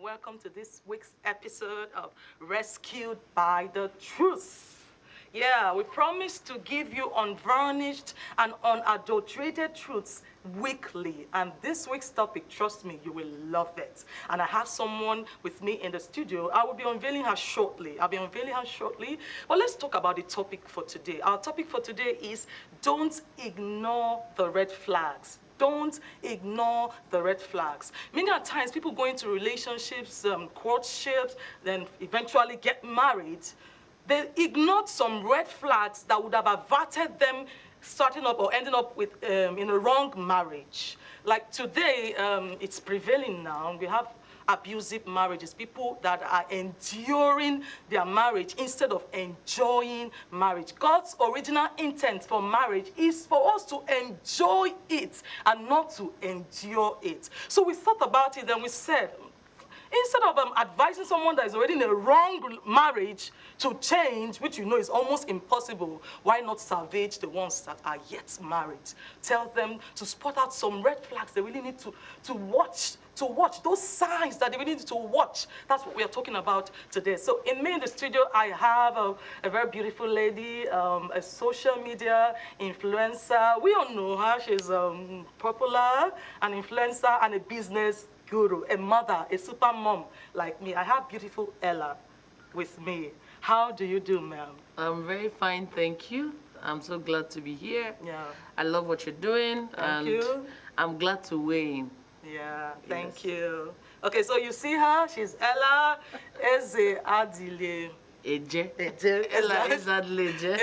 welcome to this week's episode of Rescued by the Truth. Yeah, we promise to give you unvarnished and unadulterated truths weekly. And this week's topic, trust me, you will love it. And I have someone with me in the studio. I will be unveiling her shortly. But let's talk about the topic for today. Our topic for today is don't ignore the red flags. Don't ignore the red flags. Many times, people go into relationships, courtships, then eventually get married. They ignored some red flags that would have averted them starting up or ending up with in a wrong marriage. Like today, it's prevailing now. We have abusive marriages, people that are enduring their marriage instead of enjoying marriage. God's original intent for marriage is for us to enjoy it and not to endure it. So we thought about it and we said, instead of advising someone that is already in a wrong marriage to change, which you know is almost impossible, why not salvage the ones that are yet married? Tell them to spot out some red flags they really need to watch those signs that they really need to watch. That's what we are talking about today. So in me in the studio, I have a very beautiful lady, a social media influencer. We all know her. She's popular, an influencer, and a business guru, a mother, a super mom like me. I have beautiful Ella with me. How do you do, ma'am? I'm very fine, thank you. I'm so glad to be here. Yeah. I love what you're doing. Thank you. I'm glad to weigh in. Yeah, thank Yes. you. Okay, so you see her, she's Ella Eze Adile. Eje. Ella Ezadleje.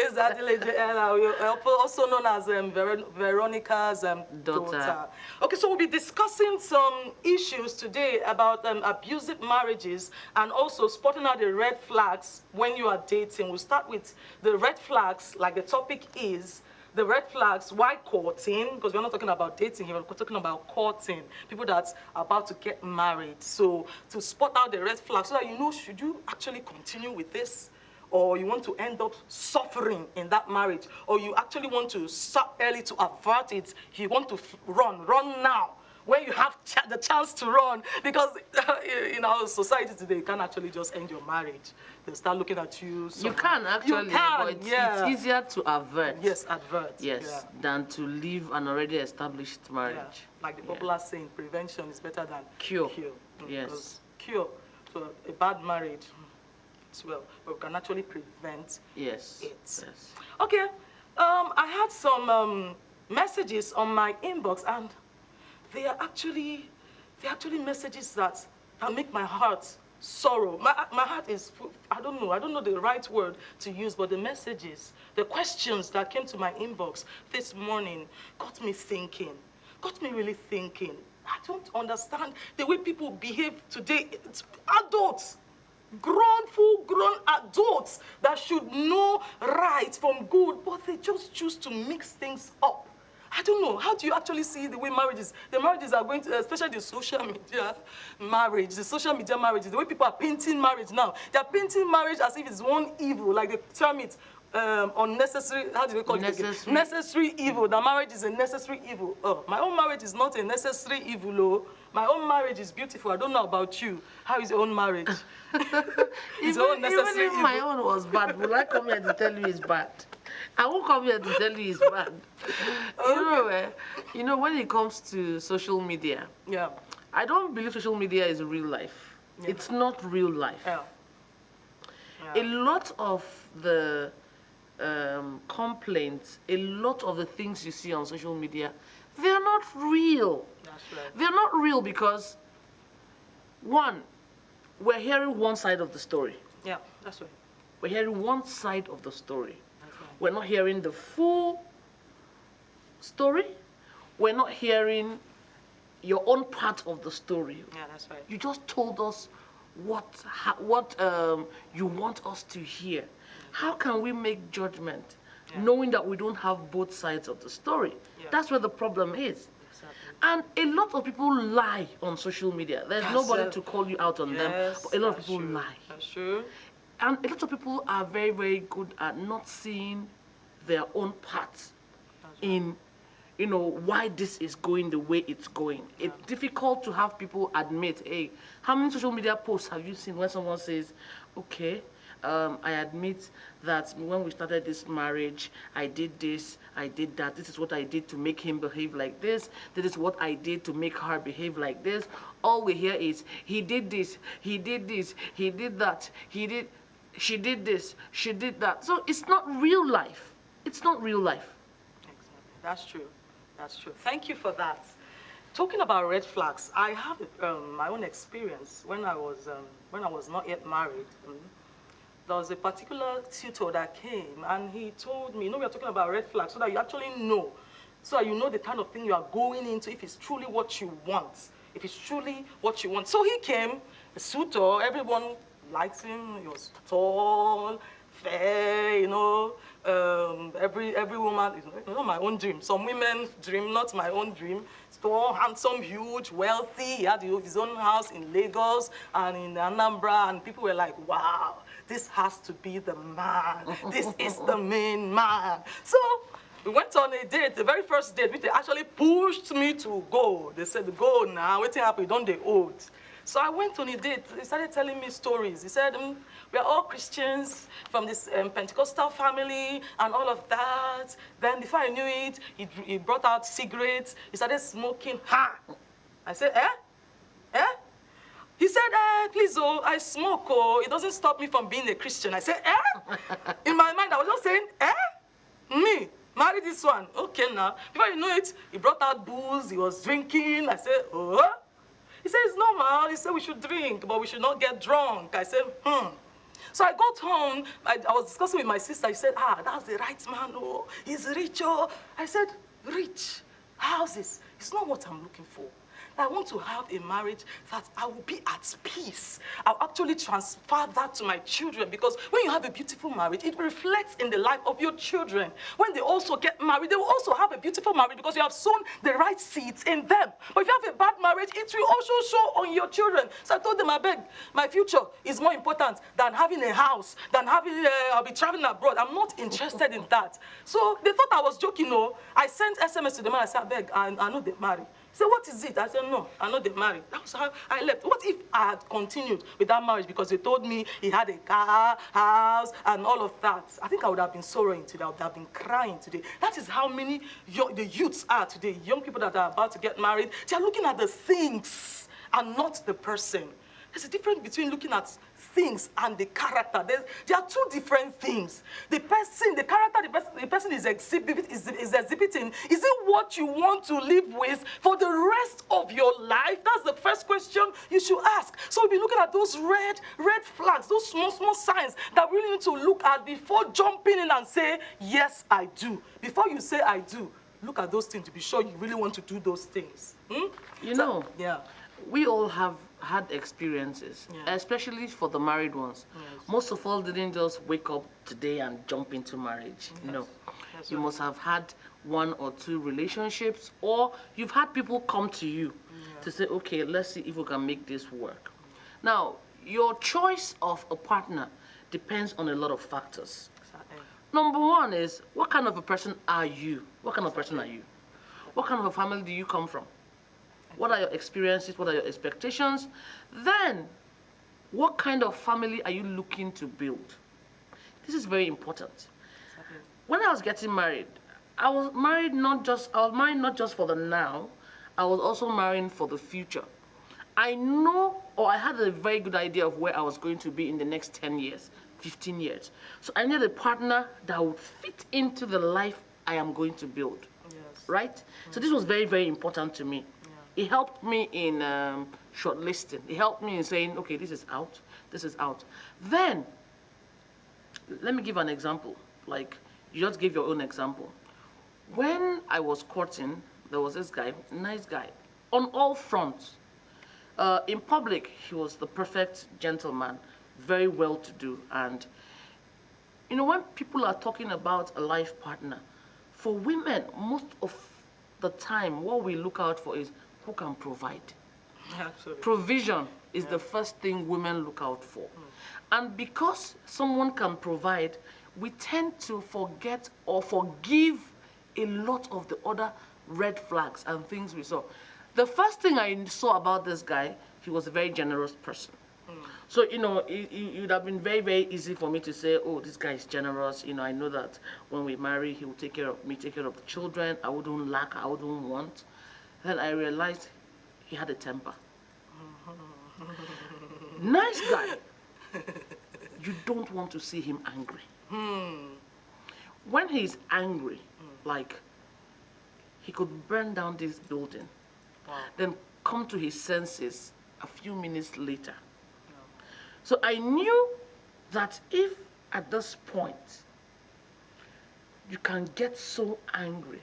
Ella, also known as Veronica's daughter. Okay, so we'll be discussing some issues today about abusive marriages and also spotting out the red flags when you are dating. We'll start with the red flags, like the topic is, the red flags, why courting, because we're not talking about dating here, we're talking about courting, people that are about to get married. So to spot out the red flags so that you know, should you actually continue with this, or you want to end up suffering in that marriage, or you actually want to start early to avert it, you want to run now, when you have the chance to run, because in our society today, you can't actually just end your marriage. They'll start looking at you. You can actually, you can, but yeah. it's easier to avert. Yes, avert. Yes, yeah. than to leave an already established marriage. Yeah. Like the popular saying, prevention is better than Cure. Yes. Yes. Cure to a bad marriage as well, but we can actually prevent Yes. it. Yes. Okay, I had some messages on my inbox, and they are actually messages that make my heart sorrow. My heart is, I don't know the right word to use, but the messages, the questions that came to my inbox this morning got me really thinking. I don't understand the way people behave today. It's adults, full-grown adults that should know right from good, but they just choose to mix things up. I don't know. How do you actually see the way the marriages are going to, especially the social media marriage, the way people are painting marriage now. They're painting marriage as if it's one evil, like they term it unnecessary, how do they call it? Necessary evil. That marriage is a necessary evil. Oh, my own marriage is not a necessary evil, oh. My own marriage is beautiful. I don't know about you. How is your own marriage? It's all necessary even if evil. my own was bad, will I come here to tell you it's bad? I won't come here to tell you it's bad. You know, when it comes to social media, Yeah. I don't believe social media is real life. Yeah. It's not real life. Yeah. A lot of the complaints, a lot of the things you see on social media, they're not real. That's right. They're not real because, one, we're hearing one side of the story. Yeah, that's right. We're hearing one side of the story. That's right. We're not hearing the full story. We're not hearing your own part of the story. Yeah, that's right. You just told us what you want us to hear. How can we make judgment knowing that we don't have both sides of the story? Yeah. That's where the problem is. Exactly. And a lot of people lie on social media. There's nobody to call you out on them, Yes, but a lot of that's people true. lie. That's true. And a lot of people are very, very good at not seeing their own part in why this is going the way it's going. It's difficult to have people admit, hey, how many social media posts have you seen when someone says, okay, I admit that when we started this marriage, I did this, I did that. This is what I did to make him behave like this. This is what I did to make her behave like this. All we hear is, he did this, he did this, he did that, she did this, she did that. So it's not real life. It's not real life. Exactly. That's true. That's true. Thank you for that. Talking about red flags, I have my own experience when I was not yet married. There was a particular tutor that came and he told me, we are talking about red flags, so that you actually know, so that you know the kind of thing you are going into, if it's truly what you want. If it's truly what you want. So he came, a suitor, everyone likes him, he was tall, fair, every woman, it's not my own dream. Some women's dream, not my own dream. Tall, handsome, huge, wealthy. He had his own house in Lagos and in Anambra, and people were like, wow, this has to be the man. This is the main man. So we went on a date, the very first date, which they actually pushed me to go. They said, go now, what's happening, don't they old? So I went on a date. He started telling me stories. He said, we are all Christians from this Pentecostal family and all of that. Then before I knew it, he brought out cigarettes. He started smoking. Ha! I said, eh? He said, please, I smoke. It doesn't stop me from being a Christian. I said, eh? In my mind, I was just saying, eh? Me? Marry this one. Okay, now. Before you know it, he brought out booze. He was drinking. I said, oh? He said, it's normal. He said, we should drink, but we should not get drunk. I said, So I got home. I was discussing with my sister. She said, that's the right man. Oh, he's rich. Oh. I said, rich, houses. It's not what I'm looking for. I want to have a marriage that I will be at peace. I'll actually transfer that to my children, because when you have a beautiful marriage, it reflects in the life of your children. When they also get married, they will also have a beautiful marriage because you have sown the right seeds in them. But if you have a bad marriage, it will also show on your children. So I told them, I beg, my future is more important than having a house, than having, I'll be traveling abroad. I'm not interested in that. So they thought I was joking. No, I sent SMS to them and I said, I beg, I know they marry. He said, what is it? I said, no, I know they married. That was how I left. What if I had continued with that marriage because they told me he had a car, house, and all of that? I think I would have been sorrowing today. I would have been crying today. That is how many the youths are today. Young people that are about to get married, they are looking at the things and not the person. There's a difference between looking at things and the character. There are two different things. The person, the character the person is exhibiting, is it what you want to live with for the rest of your life? That's the first question you should ask. So we'll be looking at those red flags, those small signs that we really need to look at before jumping in and say, yes, I do. Before you say, I do, look at those things to be sure you really want to do those things. Yeah. We all have had experiences, especially for the married ones. Yes. Most of all didn't just wake up today and jump into marriage. Yes. No. That's You right. must have had one or two relationships, or you've had people come to you to say, okay, let's see if we can make this work. Now, your choice of a partner depends on a lot of factors. Exactly. Number one is, what kind of a person are you? What kind of person are you? What kind of a family do you come from? What are your experiences? What are your expectations? Then, what kind of family are you looking to build? This is very important. Exactly. When I was getting married, I was married not just for the now, I was also marrying for the future. I know, or I had a very good idea of where I was going to be in the next 10 years, 15 years. So I needed a partner that would fit into the life I am going to build. Yes. Right? So this was very, very important to me. It helped me in shortlisting. It helped me in saying, okay, this is out, this is out. Then, let me give an example. Like, you just gave your own example. When I was courting, there was this guy, nice guy, on all fronts. In public, he was the perfect gentleman, very well-to-do. And, when people are talking about a life partner, for women, most of the time, what we look out for is who can provide. Absolutely. Provision is the first thing women look out for. And because someone can provide, we tend to forget or forgive a lot of the other red flags and things we saw. The first thing I saw about this guy, he was a very generous person. So, you know, it would have been very, very easy for me to say, oh, this guy is generous. You know, I know that when we marry, he will take care of me, take care of the children. I wouldn't lack, I wouldn't want. Then I realized he had a temper. Nice guy. You don't want to see him angry. When he's angry, like, he could burn down this building, then come to his senses a few minutes later. So I knew that if at this point you can get so angry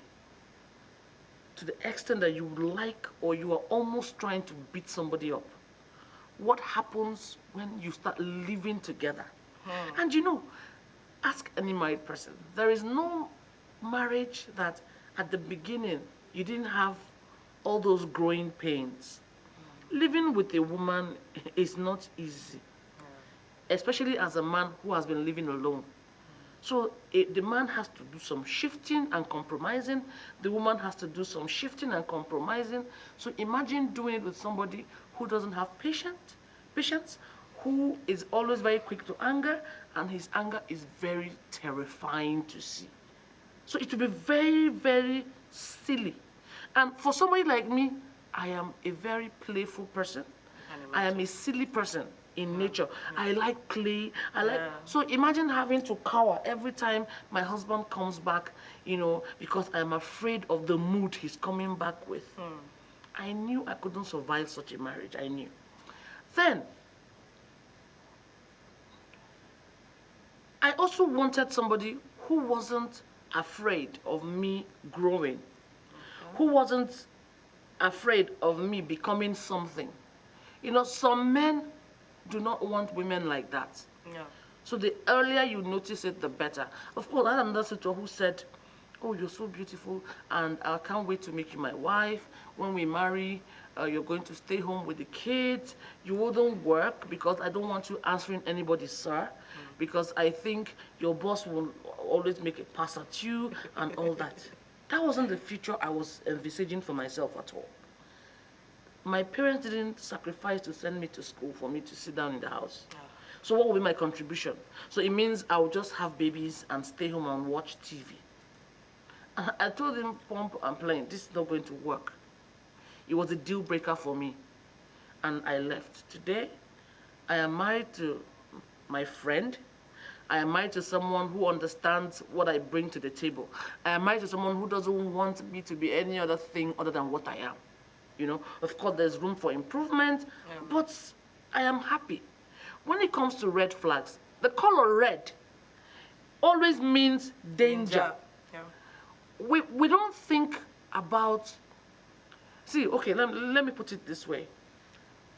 to the extent that you like or you are almost trying to beat somebody up, what happens when you start living together? And you know, ask any married person, there is no marriage that at the beginning you didn't have all those growing pains. Living with a woman is not easy, especially as a man who has been living alone. So the man has to do some shifting and compromising. The woman has to do some shifting and compromising. So imagine doing it with somebody who doesn't have patience, who is always very quick to anger, and his anger is very terrifying to see. So it will be very, very silly. And for somebody like me, I am a very playful person. I am a silly person in nature. I like play. So imagine having to cower every time my husband comes back, you know, because I'm afraid of the mood he's coming back with. I knew I couldn't survive such a marriage. I knew. Then, I also wanted somebody who wasn't afraid of me growing, who wasn't afraid of me becoming something. You know, some men do not want women like that. Yeah. So the earlier you notice it, the better. Of course, I had another sister who said, oh, you're so beautiful, and I can't wait to make you my wife. When we marry, you're going to stay home with the kids. You wouldn't work because I don't want you answering anybody, sir, because I think your boss will always make a pass at you and all that. That wasn't the future I was envisaging for myself at all. My parents didn't sacrifice to send me to school for me to sit down in the house. So what will be my contribution? So it means I'll just have babies and stay home and watch TV. I told him, pump and plain, this is not going to work. It was a deal breaker for me. And I left. Today, I am married to my friend. I am married to someone who understands what I bring to the table. I am married to someone who doesn't want me to be any other thing other than what I am. You know, of course, there's room for improvement, but I am happy. When it comes to red flags, the color red always means danger. Yeah. We don't think about, see, okay, let me put it this way.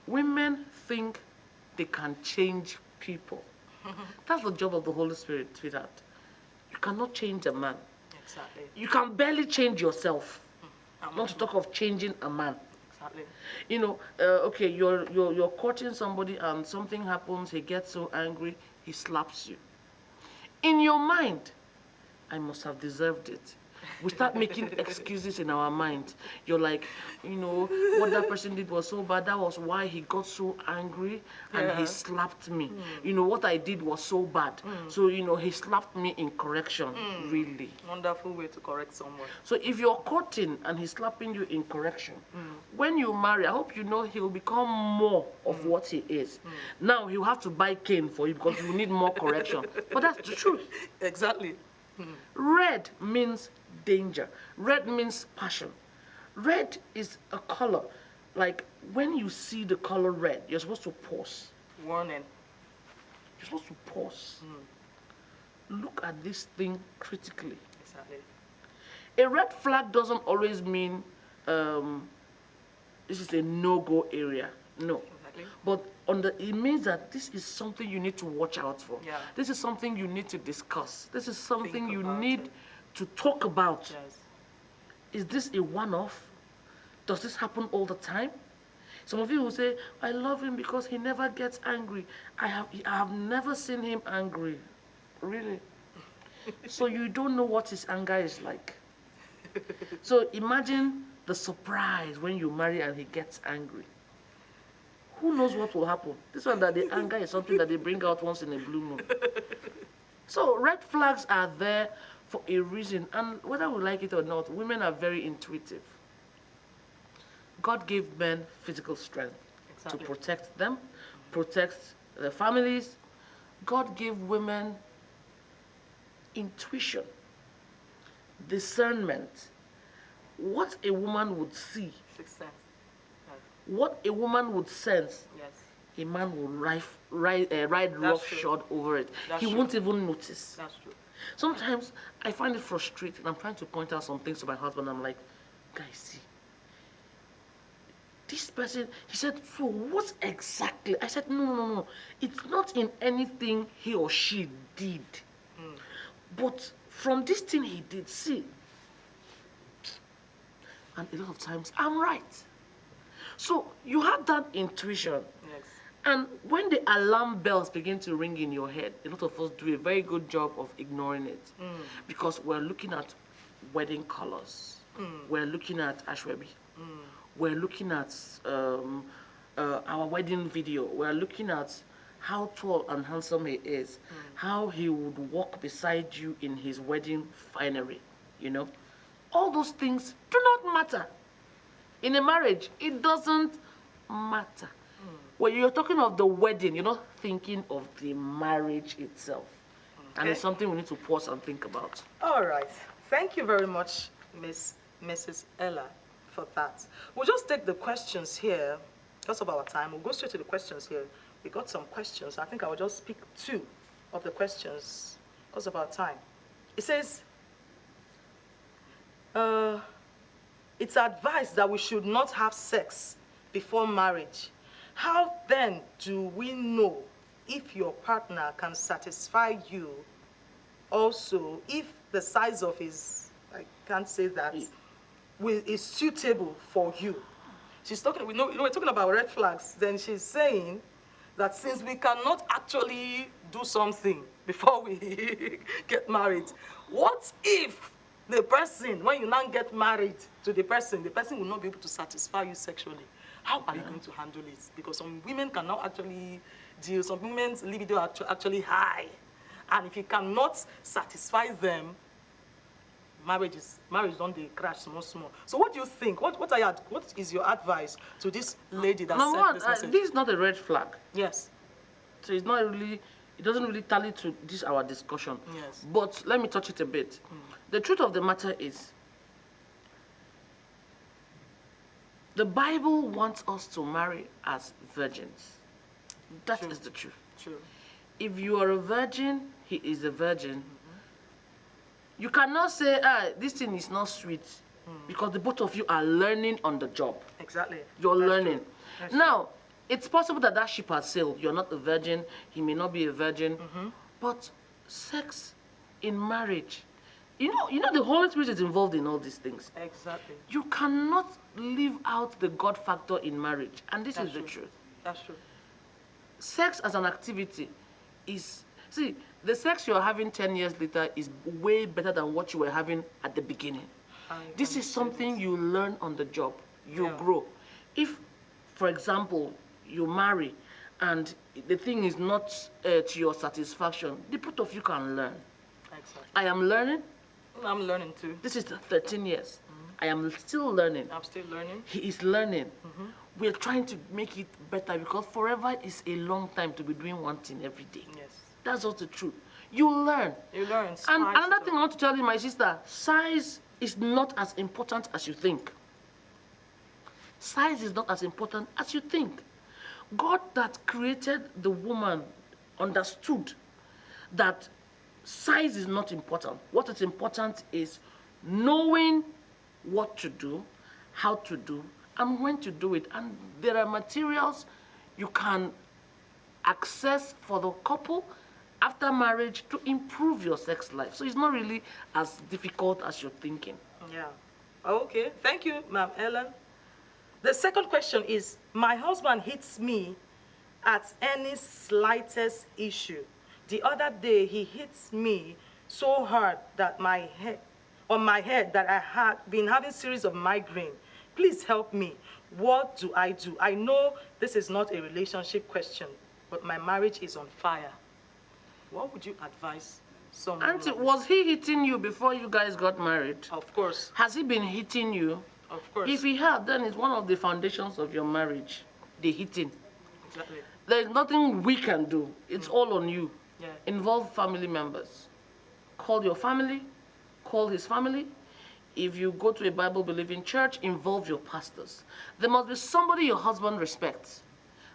Women think they can change people. That's the job of the Holy Spirit, sweetheart. You cannot change a man. Exactly. You can barely change yourself, not to talk of changing a man. Exactly. You know, okay, you're courting somebody and something happens, he gets so angry, he slaps you. In your mind, I must have deserved it. We start making excuses in our mind. You're like, you know, what that person did was so bad. That was why he got so angry and he slapped me. You know, what I did was so bad. So, you know, he slapped me in correction, really. Wonderful way to correct someone. So if you're courting and he's slapping you in correction, when you marry, I hope you know he will become more of what he is. Now he'll have to buy cane for you because you need more correction. But that's the truth. Exactly. Red means danger. Red means passion. Red is a color. Like when you see the color red, you're supposed to pause. Warning. You're supposed to pause. Look at this thing critically. Exactly. A red flag doesn't always mean this is a no-go area. No. Exactly. But it means that this is something you need to watch out for. Yeah. This is something you need to discuss. This is something Think you about need it. to talk about. Yes. Is this a one-off? Does this happen all the time? Some of you will say, I love him because he never gets angry. I have never seen him angry. Really? So you don't know what his anger is like. So imagine the surprise when you marry and he gets angry. Who knows what will happen? This one that the anger is something that they bring out once in a blue moon. So red flags are there for a reason, and whether we like it or not, women are very intuitive. God gave men physical strength Exactly. to protect them, protect their families. God gave women intuition, discernment, what a woman would see, Success. Yes. what a woman would sense. Yes. A man will ride That's roughshod over it. That's He true. won't even notice. That's true. Sometimes I find it frustrating. I'm trying to point out some things to my husband. I'm like, guys, see, this person, he said, so what exactly? I said, no. It's not in anything he or she did. But from this thing he did, see, and a lot of times I'm right. So you have that intuition. Yes. And when the alarm bells begin to ring in your head, a lot of us do a very good job of ignoring it. Because we're looking at wedding colors. We're looking at Ashwebi. We're looking at our wedding video. We're looking at how tall and handsome he is. How he would walk beside you in his wedding finery. You know? All those things do not matter. In a marriage, it doesn't matter. When you're talking of the wedding, you're not thinking of the marriage itself. And it's Okay. something we need to pause and think about. All right. Thank you very much, Mrs. Ella, for that. We'll just take the questions here because of our time. We'll go straight to the questions here. We got some questions. I think I will just pick two of the questions because of our time. It says, it's advised that we should not have sex before marriage. How then do we know if your partner can satisfy you? Also, if the size of his, I can't say that, is suitable for you. She's talking, we're talking about red flags. Then she's saying that since we cannot actually do something before we get married, what if the person, when you now get married to the person will not be able to satisfy you sexually? How are you going to handle it? Because some women cannot actually deal, some women's libido are actually high. And if you cannot satisfy them, marriage don't they crash small. So what do you think? What is your advice to this lady that Number sent one, this message? this is not a red flag. Yes. So it's not really, it doesn't really tally to this our discussion. Yes. But let me touch it a bit. The truth of the matter is, the Bible wants us to marry as virgins. That True. is the truth. True. If you are a virgin, he is a virgin. You cannot say, this thing is not sweet, because the both of you are learning on the job. Exactly. You're That's learning. true. That's Now, it's possible that that ship has sailed. You're not a virgin. He may not be a virgin. But sex in marriage, you know the Holy Spirit is involved in all these things. Exactly. You cannot leave out the God factor in marriage. And this That's is the true. truth. That's true. Sex as an activity is, see, the sex you're having 10 years later is way better than what you were having at the beginning. This is something you learn on the job. You Yeah. grow. If, for example, you marry and the thing is not to your satisfaction, the both of you can learn. Exactly. I am learning. I'm learning too. This is 13 years. I am still learning. I'm still learning. He is learning. We're trying to make it better because forever is a long time to be doing one thing every day. Yes. That's just the truth. You learn. You learn. And Spice another it thing I up. want to tell you, my sister, size is not as important as you think. Size is not as important as you think. God that created the woman understood that size is not important. What is important is knowing what to do, how to do, and when to do it. And there are materials you can access for the couple after marriage to improve your sex life. So it's not really as difficult as you're thinking. Yeah. Okay. Thank you, Ma'am Ellen. The second question is, my husband hits me at any slightest issue. The other day, he hits me so hard that my on my head that I had been having series of migraine. Please help me. What do? I know this is not a relationship question, but my marriage is on fire. What would you advise someone? Auntie, like was he hitting you before you guys got married? this? Of course, Has he been hitting you? of course. If he had, then it's one of the foundations of your marriage, the hitting. Exactly. There's nothing we can do. It's all on you. Yeah. Involve family members. Call your family, call his family. If you go to a Bible-believing church, involve your pastors. There must be somebody your husband respects.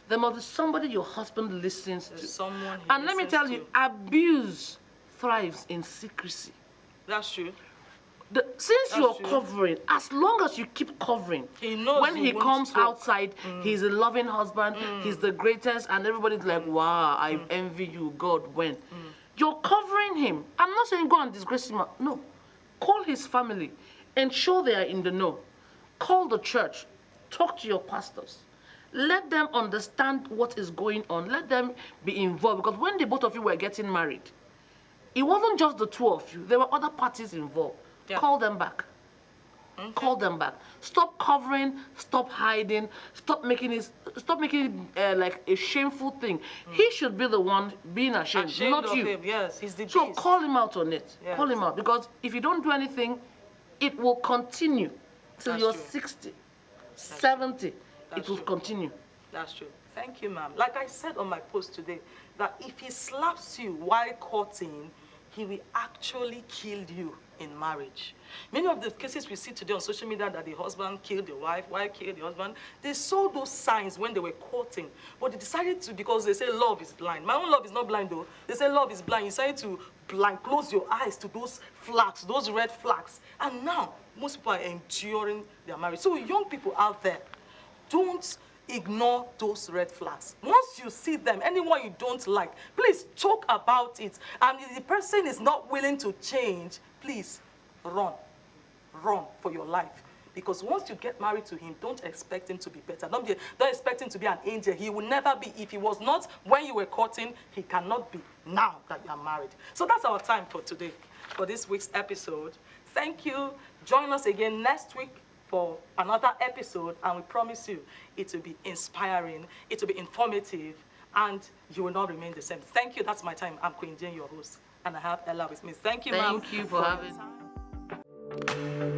There must be somebody your husband listens to. There's someone he And let me listens tell you, to. abuse thrives in secrecy. That's true. Since That's you're true. covering, as long as you keep covering, He knows when you he won't comes talk. outside, he's a loving husband, he's the greatest, and everybody's like, wow, I envy you, God, when? You're covering him. I'm not saying go and disgrace him. No. Call his family. Ensure they are in the know. Call the church. Talk to your pastors. Let them understand what is going on. Let them be involved. Because when the both of you were getting married, it wasn't just the two of you. There were other parties involved. Yeah. Call them back. Call them back. Stop covering. Stop hiding. Stop making it like a shameful thing. He should be the one being ashamed, Ashamed not of you. him. Yes, he's the So beast. call him out on it. Yes. Call him out, because if you don't do anything, it will continue till That's you're true. 60, 70. It That's will true. continue. That's true. Thank you, ma'am. Like I said on my post today, that if he slaps you while courting, he will actually kill you in marriage. Many of the cases we see today on social media that the husband killed the wife killed the husband, they saw those signs when they were courting. But they decided to, because they say love is blind. My own love is not blind though. They say love is blind. You decided to close your eyes to those flags, those red flags. And now, most people are enduring their marriage. So young people out there, don't ignore those red flags. Once you see them, anyone you don't like, please talk about it. And if the person is not willing to change, please run. Run for your life. Because once you get married to him, don't expect him to be better. Don't expect him to be an angel. He will never be. If he was not when you were courting, he cannot be now that you are married. So that's our time for today, for this week's episode. Thank you. Join us again next week for another episode, and we promise you it will be inspiring, it will be informative, and you will not remain the same. Thank you. That's my time. I'm Queen Jane, your host, and I have Ella with me. Thank you, ma'am. Thank you for having your time.